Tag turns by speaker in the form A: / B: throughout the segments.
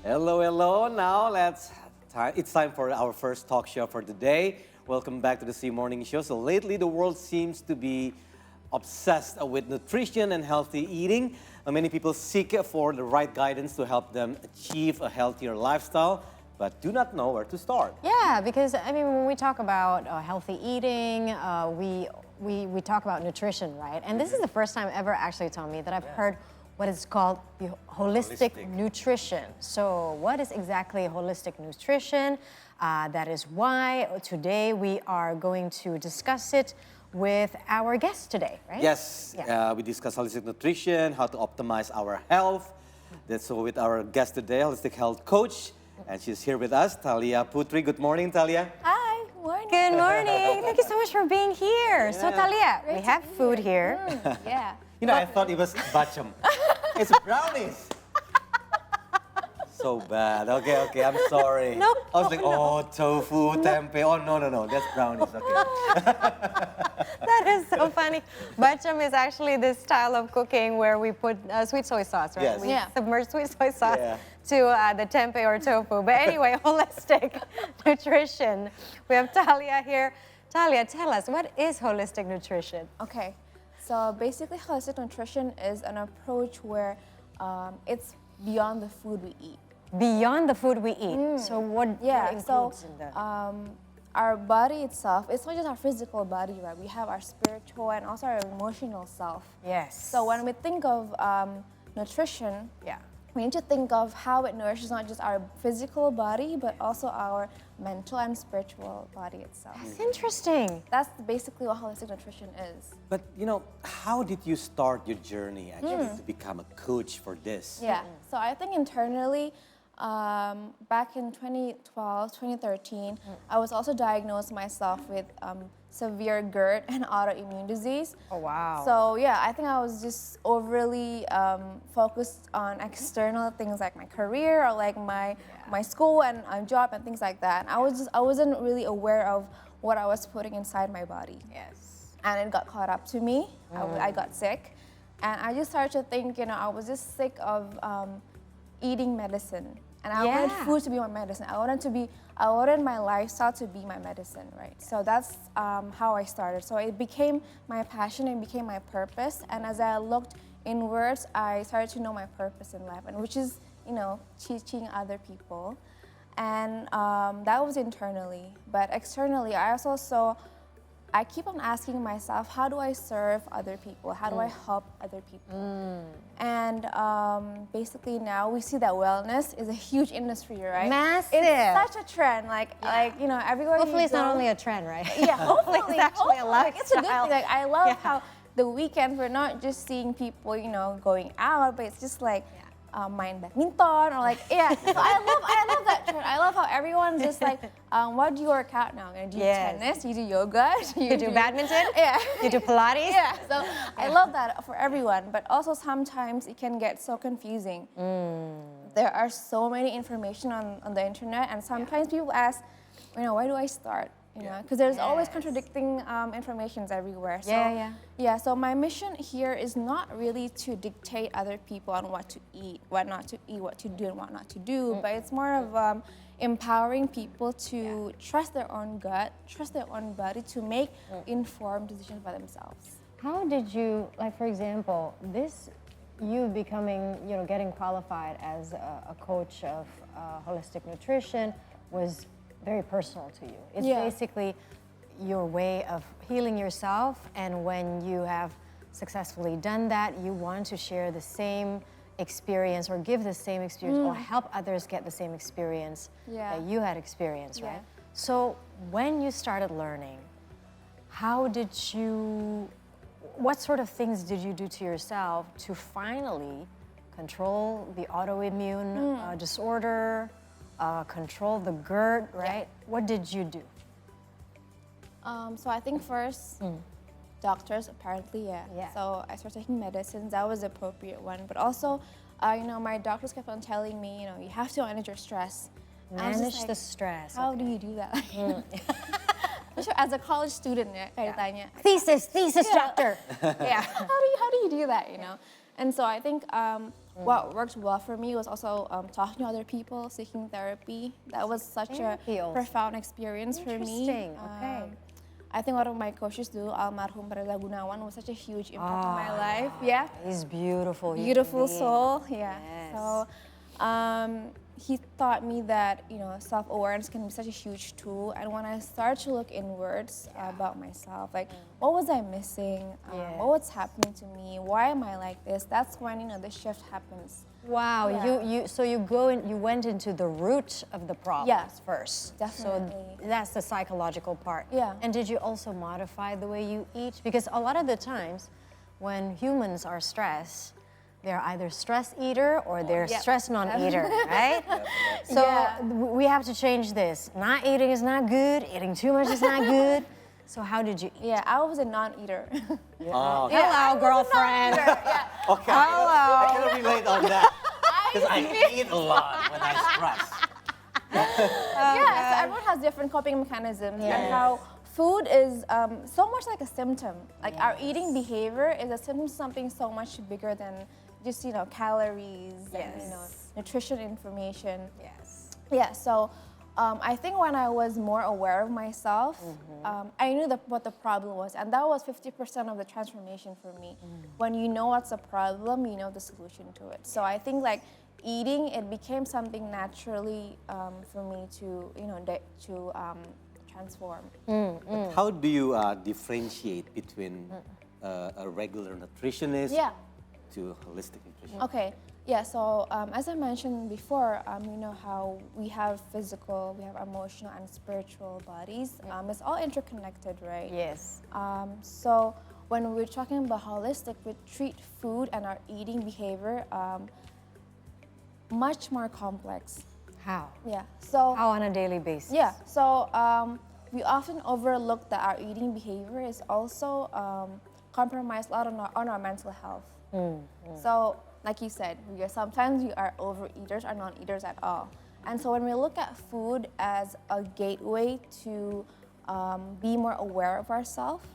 A: Hello, hello. Now it's time for our first talk show for today. Welcome back to the C Morning Show. So lately the world seems to be obsessed with nutrition and healthy eating. Many people seek for the right guidance to help them achieve a healthier lifestyle, but do not know where to start.
B: Yeah, because I mean, when we talk about healthy eating, we talk about nutrition, right? And this is the first time ever, actually, Tommy, that I've heard what is called holistic nutrition. So what is exactly holistic nutrition? That is why today we are going to discuss it with our guest today, right?
A: Yes, we discuss holistic nutrition, how to optimize our health. That's so with our guest today, holistic health coach, and she's here with us, Thaliah Putri. Good morning, Thaliah.
C: Hi, morning.
B: Good morning. Thank you so much for being here. So Thaliah, we have food here.
C: Yeah.
A: You know, I thought it was bacham. It's brownies. So bad. Okay, I'm sorry.
B: No,
A: I was like, tofu, tempeh. Oh, no, that's brownies. Okay.
B: That is so funny. Bacham is actually this style of cooking where we put sweet soy sauce, right?
A: Yes.
B: We submerge sweet soy sauce to the tempeh or tofu. But anyway, holistic nutrition. We have Thaliah here. Thaliah, tell us, what is holistic nutrition?
C: Okay, so basically holistic nutrition is an approach where it's beyond the food we eat.
B: Beyond the food we eat. So what includes in that?
C: Our body itself, it's not just our physical body, right? We have our spiritual and also our emotional self.
B: Yes.
C: So when we think of nutrition, we need to think of how it nourishes not just our physical body, but also our mental and spiritual body itself.
B: That's interesting.
C: That's basically what holistic nutrition is.
A: But, you know, how did you start your journey actually to become a coach for this?
C: Yeah, so I think internally, back in 2012, 2013, I was also diagnosed myself with severe GERD and autoimmune disease.
B: Oh, wow.
C: So yeah, I think I was just overly focused on external things like my career or like my school and job and things like that. And I wasn't really aware of what I was putting inside my body.
B: Yes.
C: And it got caught up to me. I got sick. And I just started to think, I was just sick of eating medicine. And I wanted food to be my medicine. I wanted my lifestyle to be my medicine, right? So that's how I started. So it became my passion, it became my purpose. And as I looked inwards, I started to know my purpose in life, and which is, teaching other people. And that was internally. But externally, I keep on asking myself, how do I serve other people? How do I help other people? And basically now we see that wellness is a huge industry, right?
B: Massive.
C: It's such a trend, everywhere.
B: Hopefully it's not only a trend, right?
C: Yeah, hopefully
B: it's actually a lifestyle.
C: It's a good thing. Like I love how the weekends we're not just seeing people, going out, but it's just like. Mind badminton or So I love that trend. I love how everyone's just like, what do you work out now? Do you tennis? You do yoga?
B: You do badminton?
C: Yeah.
B: You do Pilates?
C: Yeah. So I love that for everyone, but also sometimes it can get so confusing. There are so many information on the internet, and sometimes people ask, where do I start? Because there's always contradicting informations everywhere. So, so my mission here is not really to dictate other people on what to eat, what not to eat, what to do and what not to do, but it's more of empowering people to trust their own gut, trust their own body to make informed decisions for themselves.
B: How did you, for example, you becoming, getting qualified as a coach of holistic nutrition was very personal to you. It's basically your way of healing yourself, and when you have successfully done that, you want to share the same experience or give the same experience or help others get the same experience that you had experienced, right? So when you started learning, what sort of things did you do to yourself to finally control the autoimmune disorder, control the GERD, right? What did you do?
C: So I think first, doctors apparently, So I started taking medicines. That was the appropriate one. But also, my doctors kept on telling me, you have to manage your stress.
B: Manage the stress.
C: How do you do that? As a college student, kayak tanya.
B: Thesis, doctor.
C: How do you do that, And so I think What worked well for me was also talking to other people, seeking therapy. That was such a
B: Therapy also.
C: profound experience for me.
B: Interesting, okay.
C: I think one of my coaches do, almarhum Reza Gunawan, was such a huge impact on my life. Yeah.
B: He's beautiful. human
C: Beautiful
B: being.
C: soul. Yeah.
B: Yes.
C: So he taught me that, you know, self-awareness can be such a huge tool. And when I started to look inwards about myself, like what was I missing? What was happening to me? Why am I like this? That's when, you know, the shift happens.
B: Wow,
C: Yeah.
B: so you went into the root of the problems
C: Yeah,
B: first.
C: definitely.
B: So that's the psychological part.
C: Yeah.
B: And did you also modify the way you eat? Because a lot of the times when humans are stressed, they're either stress eater or they're
C: Yep.
B: stress non-eater, right? So
C: Yeah.
B: we have to change this. Not eating is not good, eating too much is not good. So how did you eat?
C: Yeah, I was a non-eater.
A: Oh,
B: Hello, girlfriend.
A: okay. I can relate on that. Because I eat a lot when I stress.
C: Yeah, so everyone has different coping mechanisms, and how food is so much like a symptom. Like our eating behavior is a symptom of something so much bigger than just, you know, calories and, you know, nutrition information.
B: Yes.
C: Yeah, so I think when I was more aware of myself, I knew what the problem was, and that was 50% of the transformation for me. When you know what's the problem, you know the solution to it. So I think like eating, it became something naturally for me to, you know, transform.
A: But how do you differentiate between a regular nutritionist to holistic nutrition?
C: Okay, yeah, so as I mentioned before, you know how we have physical, we have emotional and spiritual bodies. It's all interconnected, right?
B: Yes.
C: So when we're talking about holistic, we treat food and our eating behavior much more complex.
B: How?
C: Yeah, so
B: How on a daily basis?
C: yeah, so we often overlook that our eating behavior is also compromised a lot on our mental health. So, like you said, sometimes we are overeaters or non-eaters at all. And so when we look at food as a gateway to be more aware of ourselves,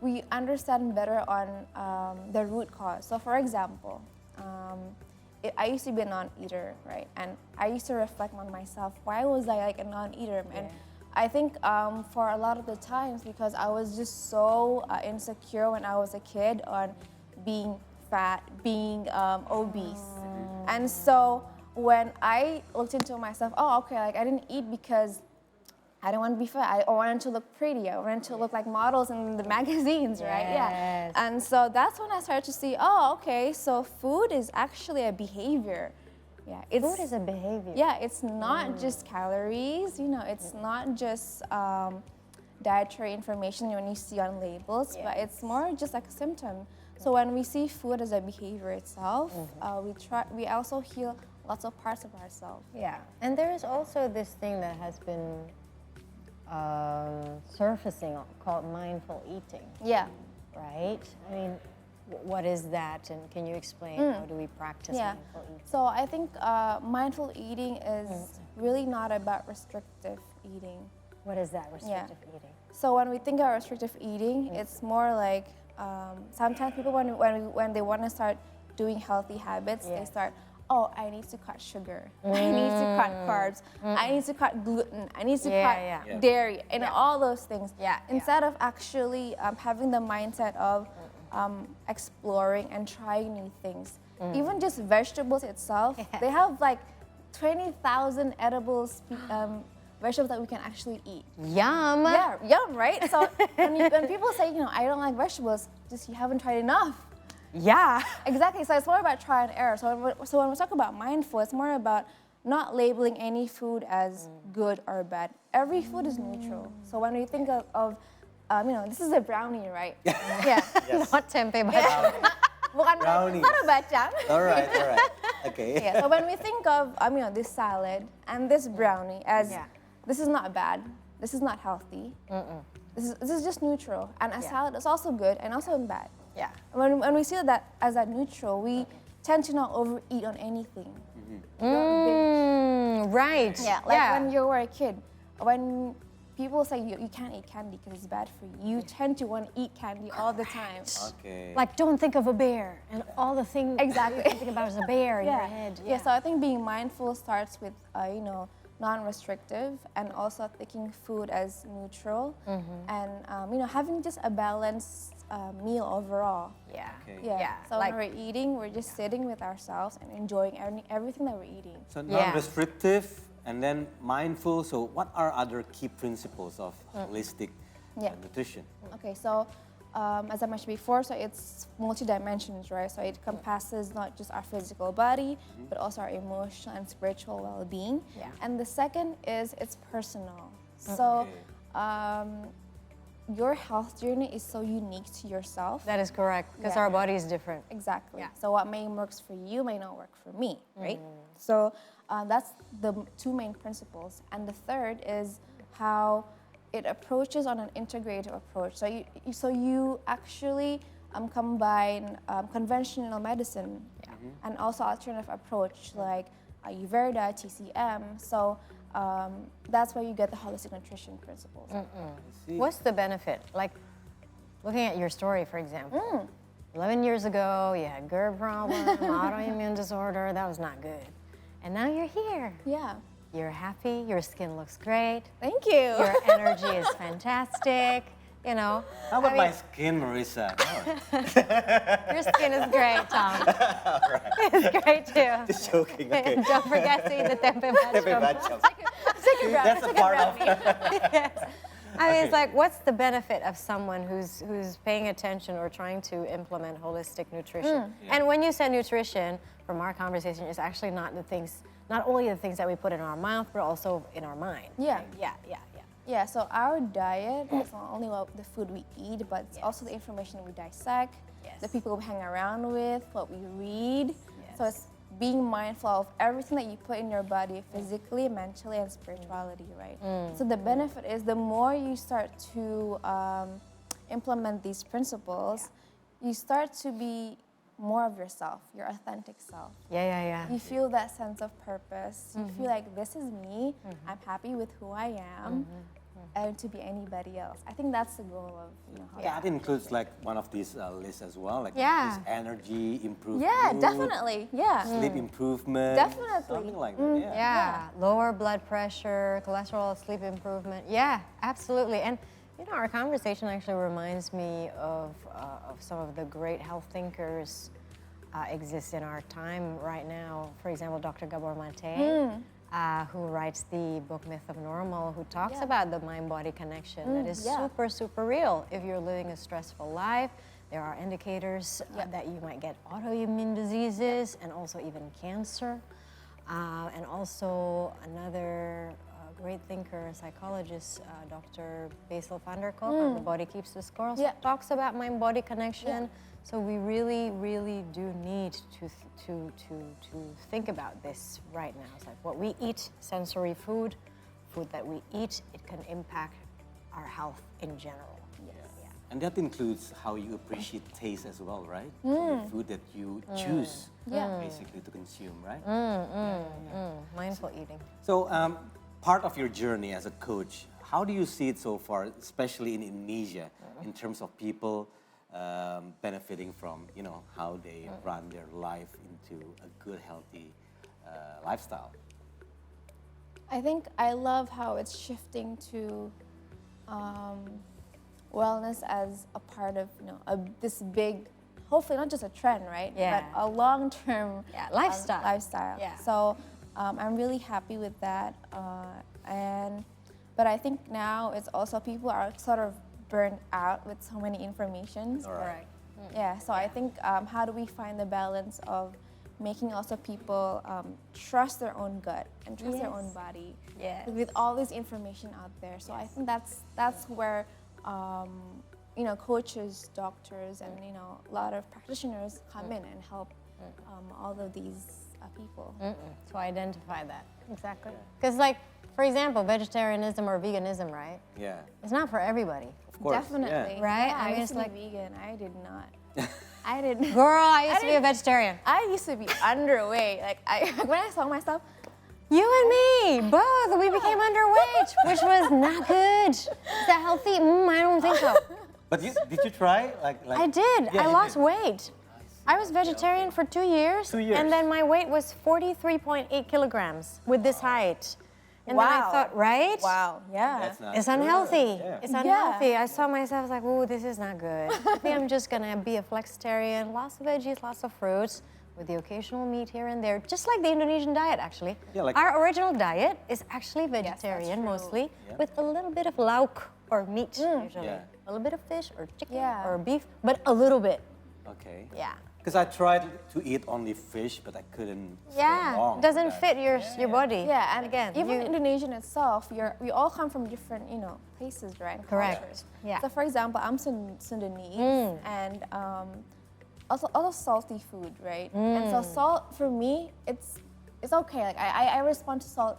C: we understand better on the root cause. So for example, I used to be a non-eater, right? And I used to reflect on myself. Why was I like a non-eater? And I think for a lot of the times, because I was just so insecure when I was a kid on being fat, being obese. And so when I looked into myself, oh, okay, like I didn't eat because I didn't want to be fat. I wanted to look pretty. I wanted to look like models in the magazines, right? Yeah. And so that's when I started to see, oh, okay, so food is actually a behavior. Yeah,
B: Food is a behavior.
C: Yeah, it's not just calories, you know, it's not just dietary information when you see on labels, but it's more just like a symptom. So when we see food as a behavior itself, we also heal lots of parts of ourselves.
B: Yeah, and there is also this thing that has been surfacing called mindful eating.
C: Yeah.
B: Right? I mean, what is that, and can you explain how do we practice mindful eating?
C: So I think mindful eating is really not about restrictive eating.
B: What is that, restrictive eating?
C: So when we think about restrictive eating, it's more like sometimes people when they want to start doing healthy habits, they start, oh, I need to cut sugar, I need to cut carbs, I need to cut gluten, I need to cut dairy, and all those things. Instead of actually having the mindset of exploring and trying new things. Even just vegetables itself, they have like 20,000 edibles vegetables that we can actually eat.
B: Yum!
C: Yeah, yum, right? So when people say, you know, I don't like vegetables, just you haven't tried enough.
B: Yeah.
C: Exactly, so it's more about try and error. So when we talk about mindful, it's more about not labeling any food as good or bad. Every food is neutral. So when we think of you know, this is a brownie, right? Yeah.
B: Not tempe bacang.
C: Bukan
A: Brownies.
C: taruh bacang.
A: All right. Okay.
C: Yeah, so when we think of you know, this salad and this brownie as this is not bad, this is not healthy, this is just neutral. And a salad is also good and also bad.
B: Yeah.
C: When we see that as a neutral, we tend to not overeat on anything.
B: Right.
C: Yeah, like when you were a kid, when people say you can't eat candy because it's bad for you. You tend to want to eat candy all the time.
A: Okay.
B: Like, don't think of a bear, and all the thing
C: Exactly.
B: you think about is a bear in your head.
C: Yeah. So I think being mindful starts with non-restrictive, and also thinking food as neutral, and having just a balanced meal overall.
B: Yeah.
A: Okay.
C: Yeah. So
B: like-
C: when we're eating, we're just sitting with ourselves and enjoying everything that we're eating.
A: So
B: Yeah.
A: non-restrictive and then mindful. So what are other key principles of holistic nutrition?
C: Okay, so as I mentioned before, so it's multi-dimensions, right? So it encompasses not just our physical body, but also our emotional and spiritual well-being.
B: Yeah.
C: And the second is it's personal. So your health journey is so unique to yourself.
B: That is correct, because
C: Yeah.
B: our body is different.
C: Exactly.
B: Yeah.
C: So what may works for you may not work for me, right? So that's the two main principles. And the third is how it approaches on an integrative approach. So you actually combine conventional medicine and also alternative approach like Ayurveda, TCM. So that's where you get the holistic nutrition principles.
B: What's the benefit? Like, looking at your story, for example. 11 years ago, you had GERD problem, autoimmune disorder. That was not good. And now you're here.
C: Yeah.
B: You're happy. Your skin looks great.
C: Thank you.
B: Your energy is fantastic. You know.
A: How about my skin, Marissa?
B: Your skin is great, Tom. It's great too.
A: Just joking. Okay.
B: And don't forget to eat the tempeh
A: Pepe
B: mushroom.
A: bacham.
C: That's
A: That's a part of.
B: I mean, it's
A: Okay.
B: like, what's the benefit of someone who's paying attention or trying to implement holistic nutrition? And when you say nutrition, from our conversation, it's actually not only the things that we put in our mouth, but also in our mind.
C: Yeah.
B: Yeah.
C: Yeah, so our diet is not only what the food we eat, but it's also the information we dissect, the people we hang around with, what we read. So it's being mindful of everything that you put in your body physically, mentally, and spirituality, right? So the benefit is the more you start to implement these principles, you start to be more of yourself, your authentic self.
B: Yeah.
C: You feel that sense of purpose. You feel like this is me. I'm happy with who I am, and to be anybody else. I think that's the goal of
A: That includes like one of these lists as well, like
B: Yeah.
A: this energy improvement.
C: Yeah, definitely. Yeah.
A: Sleep improvement.
C: Definitely.
A: Something like that.
B: Yeah. Lower blood pressure, cholesterol, sleep improvement. Yeah, absolutely. And our conversation actually reminds me of some of the great health thinkers exist in our time right now. For example, Dr. Gabor Mate, who writes the book Myth of Normal, who talks about the mind-body connection that is super, super real. If you're living a stressful life, there are indicators that you might get autoimmune diseases and also even cancer. And also another great thinker, psychologist, Dr. Basil van der Kolk, The Body Keeps the Score, also talks about mind-body connection. So we really, really do need to think about this right now. It's like what we eat, sensory food that we eat, it can impact our health in general.
A: And that includes how you appreciate taste as well, right? The food that you choose basically to consume, right?
B: Mindful eating.
A: So part of your journey as a coach, how do you see it so far, especially in Indonesia, in terms of people benefiting from, how they run their life into a good, healthy lifestyle?
C: I think I love how it's shifting to wellness as a part of this big, hopefully not just a trend, right?
B: Yeah.
C: But a long-term
B: lifestyle.
C: lifestyle.
B: Yeah.
C: So I'm really happy with that. But I think now it's also people are sort of burned out with so many informations.
A: All right.
C: Yeah. So I think how do we find the balance of making also people trust their own gut and trust their own body with all this information out there. So I think that's where coaches, doctors, and a lot of practitioners come in and help all of these people.
B: To identify that. Exactly. Because for example, vegetarianism or veganism, right?
A: Yeah.
B: It's not for everybody.
A: Of course.
C: Definitely.
A: Yeah.
B: Right?
C: Yeah,
B: I mean,
C: used
B: it's
C: to be vegan. I did not. I didn't.
B: Girl, I used to be a vegetarian.
C: I used to be underweight. When I saw myself,
B: You and me, both. We became underweight, which was not good. Is that healthy? I don't think so.
A: But did you try?
B: I did.
A: Yeah,
B: I
A: you
B: lost
A: did.
B: weight. I was vegetarian for 2 years.
A: 2 years.
B: And then my weight was 43.8 kilograms with this height. And then I
C: Wow.
B: thought, right?
C: Wow, yeah.
A: That's not
B: It's
A: good.
B: unhealthy.
A: Yeah.
B: It's unhealthy. I saw myself, I was like, ooh, this is not good. I think I'm just gonna be a flexitarian, lots of veggies, lots of fruits, with the occasional meat here and there, just like the Indonesian diet, actually.
A: Yeah, like-
B: Our original diet is actually vegetarian,
C: true.
B: mostly,
A: Yeah.
B: with a little bit of lauk or meat, usually.
A: Yeah.
B: A little bit of fish or chicken
C: Yeah.
B: or beef, but a little bit.
A: Okay.
B: Yeah.
A: Because I tried to eat only fish, but I couldn't. stay
B: Yeah,
A: long
B: doesn't
A: with
B: fit
A: that.
B: your body.
C: Yeah, and
B: again,
C: even
B: you-
C: Indonesian itself, we all come from different, places, right? and
B: Correct.
C: cultures.
B: Yeah.
C: So, for example, I'm Sundanese, and also salty food, right? And so salt for me, it's okay. Like I respond to salt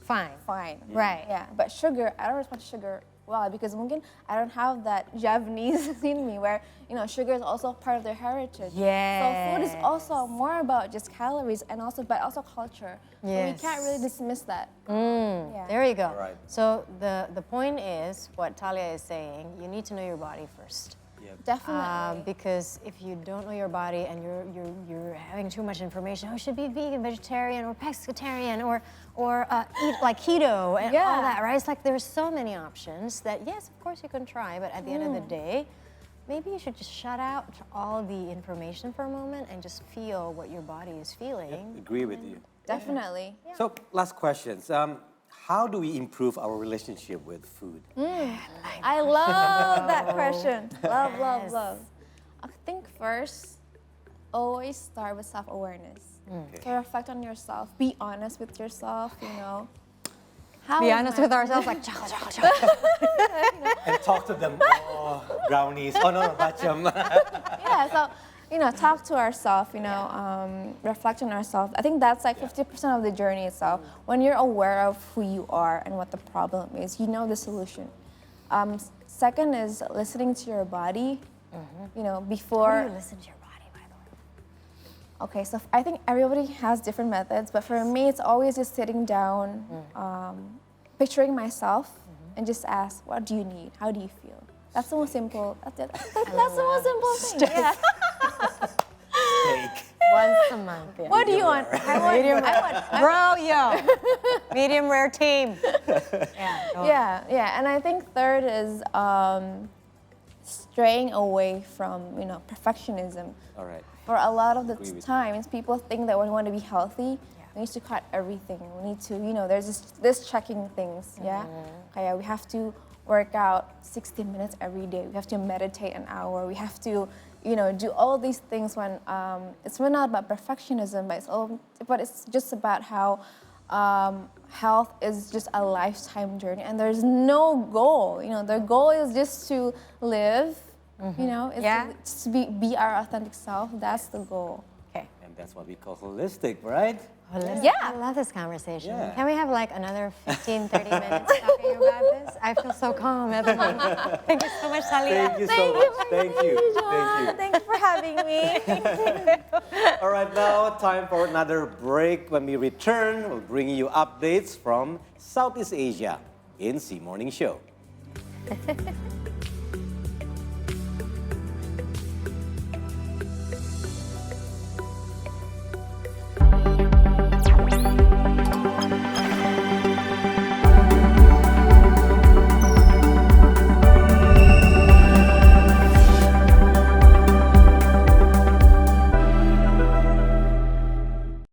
B: fine.
C: fine.
B: Right.
C: Yeah, but sugar, I don't respond to sugar well because mungkin I don't have that Javanese in me where sugar is also part of their heritage. So food is also more about just calories and but also culture. So we can't really dismiss that. Yeah.
B: There you go.
A: All right.
B: So the point is, what Thaliah is saying, you need to know your body first.
C: Definitely.
B: Because if you don't know your body and you're having too much information, oh, you should be vegan, vegetarian, or pescatarian, or eat like keto and all that, right? It's like there's so many options that yes, of course you can try, but at the end of the day, maybe you should just shut out all the information for a moment and just feel what your body is feeling.
A: Agree with you.
C: Definitely.
A: So, last questions. How do we improve our relationship with food?
C: I love that question. Love. I think first, always start with self-awareness. So reflect on yourself. Be honest with yourself. How
B: Be
C: is
B: honest
C: my-
B: with ourselves, like chow, chow, chow.
A: And talk to them. Oh, brownies. Oh no, bacem.
C: Yeah. So talk to ourselves. Reflect on ourselves. I think that's like 50% of the journey itself. When you're aware of who you are and what the problem is, you know the solution. Second is listening to your body. Before.
B: How do you listen to your body, by the way?
C: Okay, so I think everybody has different methods, but for me, it's always just sitting down, picturing myself, and just ask, what do you need? How do you feel? That's the most simple. That's the most simple thing. Yeah.
A: Steak.
B: Once a month. Yeah.
C: What do you want?
B: Medium rare. Bro, yo. Medium rare team.
C: Yeah. And I think third is straying away from perfectionism.
A: All right.
C: For a lot of the
A: Agree with you.
C: times, people think that when we want to be healthy, we need to cut everything. We need to, there's this checking things, yeah? Okay, we have to work out 60 minutes every day. We have to meditate an hour. We have to, do all these things when it's really not about perfectionism, but it's just about how health is just a lifetime journey, and there's no goal. The goal is just to live. It's to be our authentic self. That's the goal.
B: Okay.
A: And that's what we call holistic, right?
B: Yeah. I love this conversation.
A: Yeah.
B: Can we have like another 15, 30 minutes talking about this? I feel so calm at the moment. Thank you so much, Thaliah.
A: Thank you so much. Thank you.
C: Thanks for having me.
A: All right, now time for another break. When we return, we'll bring you updates from Southeast Asia in C Morning Show.